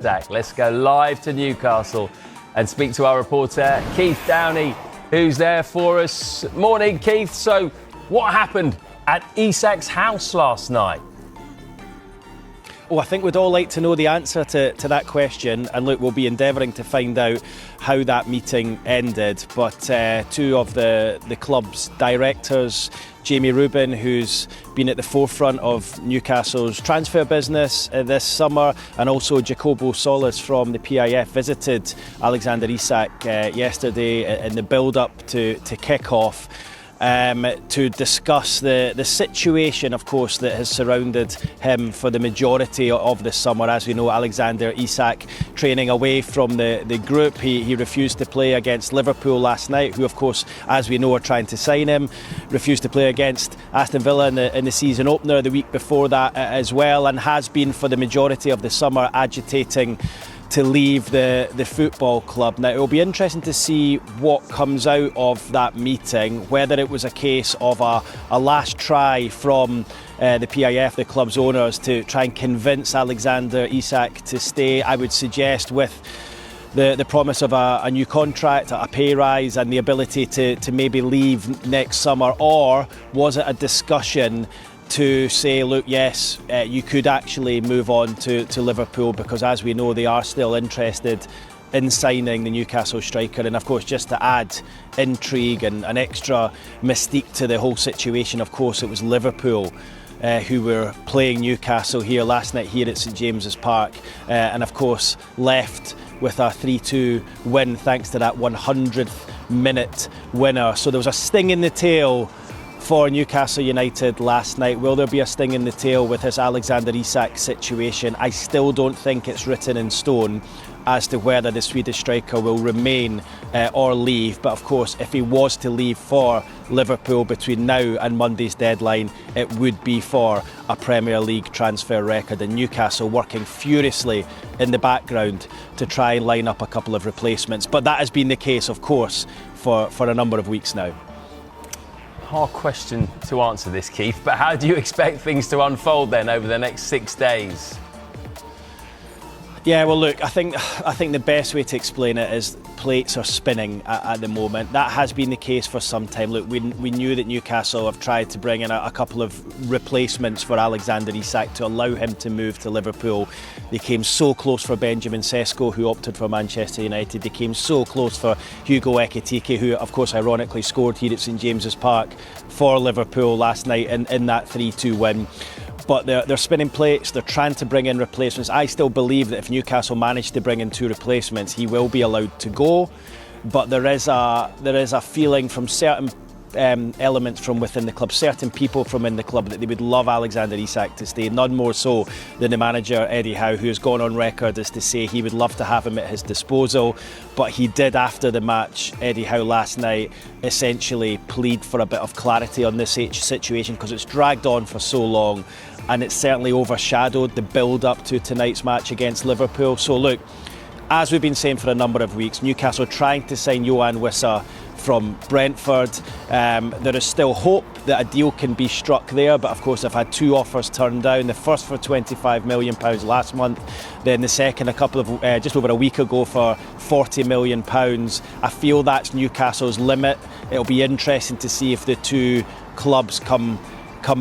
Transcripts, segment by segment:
Zach, let's go live to Newcastle and speak to our reporter Keith Downey, who's there for us. Morning, Keith. So, what happened at Isak's house last night? I think we'd all like to know the answer to that question, and look, we'll be endeavouring to find out how that meeting ended. But two of the club's directors, Jamie Rubin, who's been at the forefront of Newcastle's transfer business this summer, and also Jacobo Solis from the PIF, visited Alexander Isak yesterday in the build-up to kick-off. To discuss the situation, of course, that has surrounded him for the majority of the summer. As we know, Alexander Isak training away from the group. He refused to play against Liverpool last night, who, of course, as we know, are trying to sign him. Refused to play against Aston Villa in the season opener the week before that as well, and has been for the majority of the summer agitating to leave the football club. Now, it will be interesting to see what comes out of that meeting, whether it was a case of a last try from the PIF, the club's owners, to try and convince Alexander Isak to stay. I would suggest with the promise of a new contract, a pay rise, and the ability to maybe leave next summer, or was it a discussion to say, look, yes, you could actually move on to Liverpool, because as we know, they are still interested in signing the Newcastle striker. And of course, just to add intrigue and an extra mystique to the whole situation, of course, it was Liverpool who were playing Newcastle here last night here at St James's Park, and of course left with a 3-2 win thanks to that 100th minute winner. So there was a sting in the tail for Newcastle United last night. Will there be a sting in the tail with this Alexander Isak situation? I still don't think it's written in stone as to whether the Swedish striker will remain or leave. But of course, if he was to leave for Liverpool between now and Monday's deadline, it would be for a Premier League transfer record, and Newcastle working furiously in the background to try and line up a couple of replacements. But that has been the case, of course, for a number of weeks now. Hard question to answer this, Keith, but how do you expect things to unfold then over the next 6 days? Yeah, well, look, I think the best way to explain it is plates are spinning at the moment. That has been the case for some time. Look, we knew that Newcastle have tried to bring in a couple of replacements for Alexander Isak to allow him to move to Liverpool. They came so close for Benjamin Sesko, who opted for Manchester United. They came so close for Hugo Ekitike, who, of course, ironically scored here at St James's Park for Liverpool last night in that 3-2 win. But they're spinning plates, they're trying to bring in replacements. I still believe that if Newcastle manage to bring in 2 replacements, he will be allowed to go. But there is a feeling from certain elements from within the club, certain people from in the club, that they would love Alexander Isak to stay, none more so than the manager Eddie Howe, who has gone on record as to say he would love to have him at his disposal. But he did, after the match, Eddie Howe last night, essentially plead for a bit of clarity on this situation, because it's dragged on for so long, and it's certainly overshadowed the build-up to tonight's match against Liverpool. So look, as we've been saying for a number of weeks, Newcastle trying to sign Johan Wissa from Brentford. There is still hope that a deal can be struck there, but of course I've had 2 offers turned down. The first for £25 million last month, then the second just over a week ago for £40 million. I feel that's Newcastle's limit. It'll be interesting to see if the 2 clubs come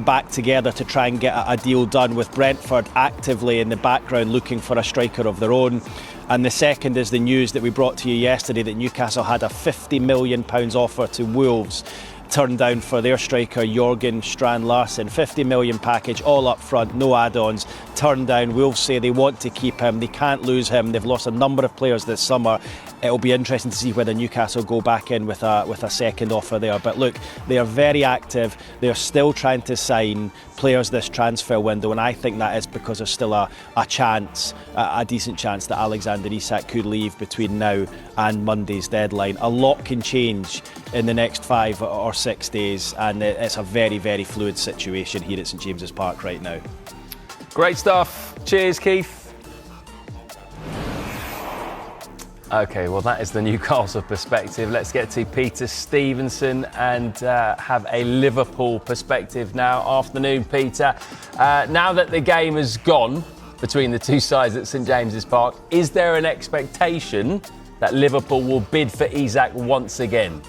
back together to try and get a deal done, with Brentford actively in the background looking for a striker of their own. And the second is the news that we brought to you yesterday, that Newcastle had a £50 million offer to Wolves turned down for their striker Jørgen Strand Larsen. 50 million package, all up front, no add-ons, turned down. Wolves say they want to keep him, they can't lose him. They've lost a number of players this summer. It'll be interesting to see whether Newcastle go back in with a second offer there. But look, they are very active. They're still trying to sign players this transfer window, and I think that is because there's still a chance, a decent chance, that Alexander Isak could leave between now and Monday's deadline. A lot can change in the next 5 or 6 days, and it's a very, very fluid situation here at St James's Park right now. Great stuff. Cheers, Keith. OK, well, that is the Newcastle perspective. Let's get to Peter Stevenson and have a Liverpool perspective now. Afternoon, Peter. Now that the game has gone, between the two sides at St James's Park. Is there an expectation that Liverpool will bid for Isak once again?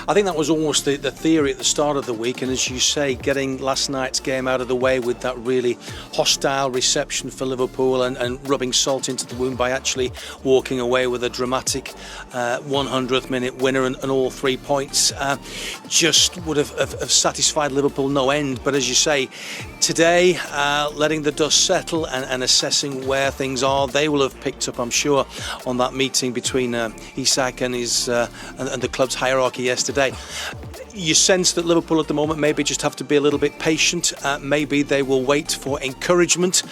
I think that was almost the theory at the start of the week, and as you say, getting last night's game out of the way with that really hostile reception for Liverpool and rubbing salt into the wound by actually walking away with a dramatic 100th minute winner and all 3 points just would have satisfied Liverpool no end. But as you say, today, letting the dust settle and assessing where things are, they will have picked up, I'm sure, on that meeting between Isak and the club's hierarchy yesterday. You sense that Liverpool at the moment maybe just have to be a little bit patient. Maybe they will wait for encouragement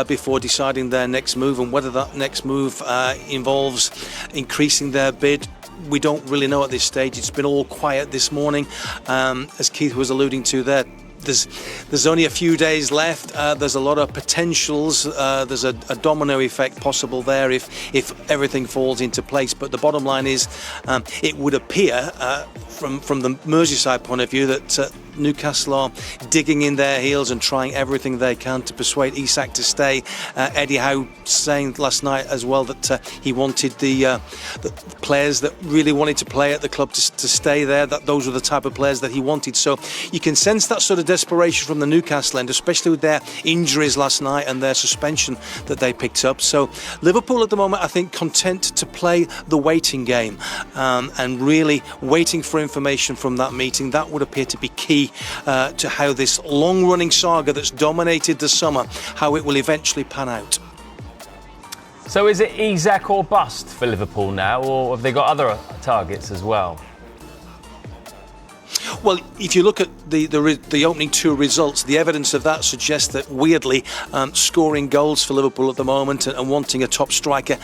before deciding their next move, and whether that next move involves increasing their bid, we don't really know at this stage. It's been all quiet this morning, as Keith was alluding to there. There's only a few days left. There's a lot of potentials. There's a domino effect possible there if everything falls into place. But the bottom line is, it would appear from the Merseyside point of view that Newcastle are digging in their heels and trying everything they can to persuade Isak to stay. Eddie Howe saying last night as well that he wanted the players that really wanted to play at the club to stay there, that those were the type of players that he wanted. So you can sense that sort of desperation from the Newcastle end, especially with their injuries last night and their suspension that they picked up. So Liverpool at the moment, I think, content to play the waiting game and really waiting for information from that meeting. That would appear to be key to how this long-running saga that's dominated the summer, how it will eventually pan out. So is it Isak or bust for Liverpool now, or have they got other targets as well? Well, if you look at the opening two results, the evidence of that suggests that, weirdly, scoring goals for Liverpool at the moment and wanting a top striker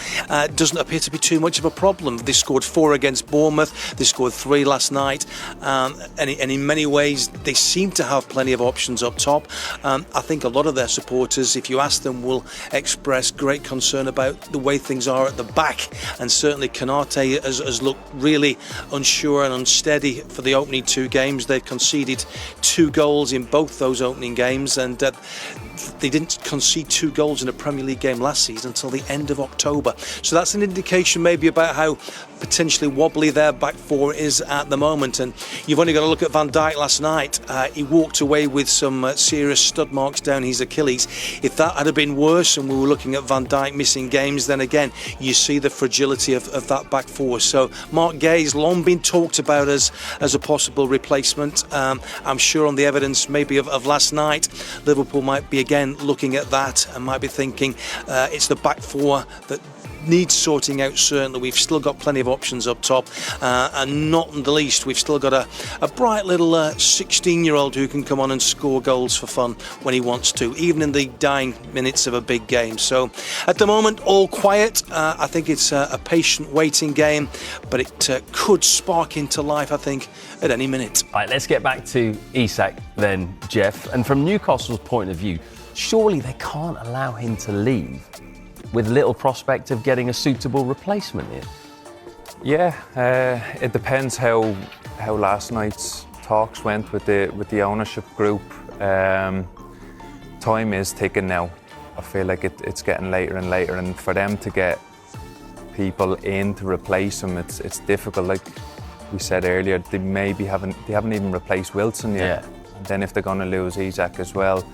doesn't appear to be too much of a problem. They scored 4 against Bournemouth, they scored 3 last night, and in many ways they seem to have plenty of options up top. I think a lot of their supporters, if you ask them, will express great concern about the way things are at the back, and certainly Konate has looked really unsure and unsteady for the opening 2 games. They've conceded 2 goals in both those opening games, and they didn't concede 2 goals in a Premier League game last season until the end of October. So that's an indication maybe about how potentially wobbly their back four is at the moment. And you've only got to look at Van Dijk last night. He walked away with some serious stud marks down his Achilles. If that had been worse and we were looking at Van Dijk missing games, then again you see the fragility of that back four. So Mark Gay's long been talked about as a possible replacement. I'm sure on the evidence maybe of last night, Liverpool might be again looking at that and might be thinking it's the back four that needs sorting out. Certainly we've still got plenty of options up top, and not the least, we've still got a bright little 16-year-old who can come on and score goals for fun when he wants to, even in the dying minutes of a big game. So at the moment, all quiet. I think it's a patient waiting game, but it could spark into life, I think, at any minute. Right, let's get back to Isak then, Jeff. And from Newcastle's point of view, surely they can't allow him to leave with little prospect of getting a suitable replacement here. Yeah, it depends how last night's talks went with the ownership group. Time is ticking now. I feel like it's getting later and later, and for them to get people in to replace him, it's difficult. Like we said earlier, they haven't even replaced Wilson yet. Yeah. And then if they're going to lose Isak as well,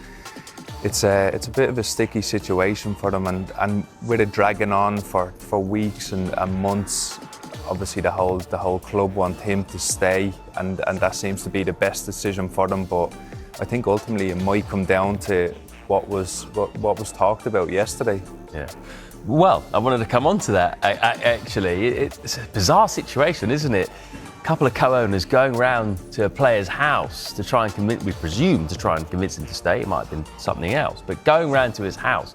it's a bit of a sticky situation for them, and with it dragging on for weeks and months, obviously the whole club want him to stay, and that seems to be the best decision for them. But I think ultimately it might come down to what was talked about yesterday. Yeah. Well, I wanted to come on to that. Actually, it's a bizarre situation, isn't it? A couple of co-owners going round to a player's house to try and convince, we presume, to try and convince him to stay. It might have been something else, but going round to his house.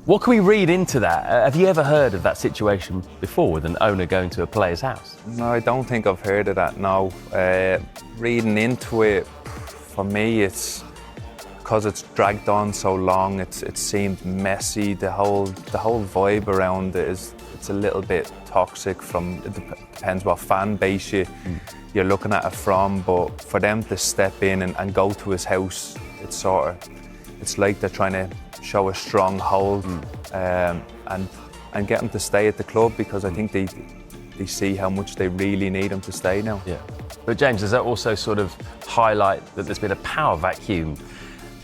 What can we read into that? Have you ever heard of that situation before with an owner going to a player's house? No, I don't think I've heard of that, no. Reading into it, for me, it's because it's dragged on so long, it seemed messy. The whole vibe around it it's a little bit toxic. It depends what fan base you're looking at it from, but for them to step in and go to his house, it's sort of it's like they're trying to show a strong hold and get him to stay at the club, because I think they see how much they really need him to stay now. Yeah. But James, does that also sort of highlight that there's been a power vacuum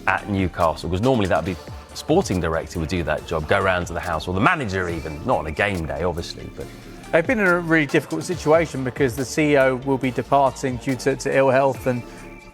at Newcastle? Because normally that would be the sporting director would do that job, go round to the house, or the manager even, not on a game day, obviously. But they've been in a really difficult situation because the CEO will be departing due to ill health, and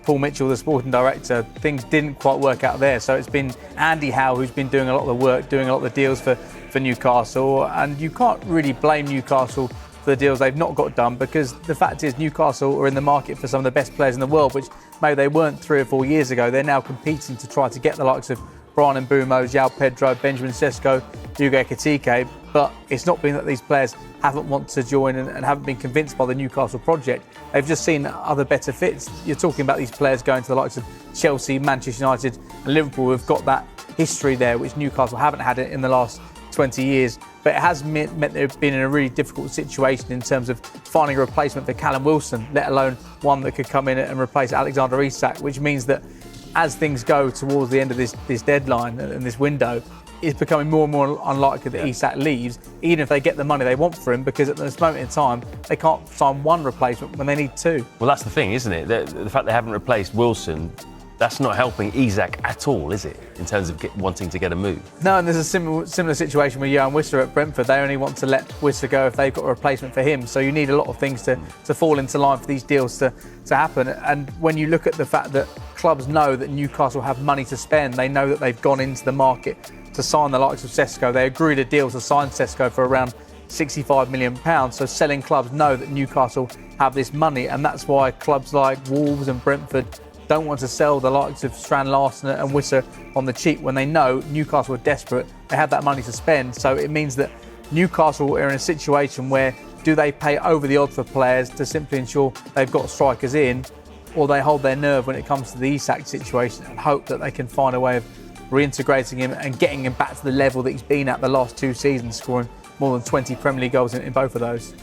Paul Mitchell, the sporting director, things didn't quite work out there. So it's been Andy Howe who's been doing a lot of the work, doing a lot of the deals for Newcastle, and you can't really blame Newcastle for the deals they've not got done, because the fact is Newcastle are in the market for some of the best players in the world, which maybe they weren't 3 or 4 years ago. They're now competing to try to get the likes of Brian Mbeumo, João Pedro, Benjamin Sesko, Hugo Ekitike, but it's not been that these players haven't wanted to join and haven't been convinced by the Newcastle project. They've just seen other better fits. You're talking about these players going to the likes of Chelsea, Manchester United and Liverpool, who've got that history there, which Newcastle haven't had it in the last 20 years. But it has meant they've been in a really difficult situation in terms of finding a replacement for Callum Wilson, let alone one that could come in and replace Alexander Isak, which means that as things go towards the end of this deadline and this window, it's becoming more and more unlikely that Isak leaves, even if they get the money they want for him, because at this moment in time, they can't sign one replacement when they need 2. well, that's the thing, isn't it? The fact they haven't replaced Wilson, that's not helping Isak at all, is it? In terms of wanting to get a move. No, and there's a similar situation with Johan Wissa at Brentford. They only want to let Wissa go if they've got a replacement for him. So you need a lot of things to fall into line for these deals to happen. And when you look at the fact that clubs know that Newcastle have money to spend, they know that they've gone into the market to sign the likes of Sesko. They agreed a deal to sign Sesko for around £65 million. So selling clubs know that Newcastle have this money, and that's why clubs like Wolves and Brentford don't want to sell the likes of Strand Larsen and Wissa on the cheap when they know Newcastle are desperate. They have that money to spend. So it means that Newcastle are in a situation where do they pay over the odds for players to simply ensure they've got strikers in, or they hold their nerve when it comes to the Isak situation and hope that they can find a way of reintegrating him and getting him back to the level that he's been at the last 2 seasons, scoring more than 20 Premier League goals in both of those.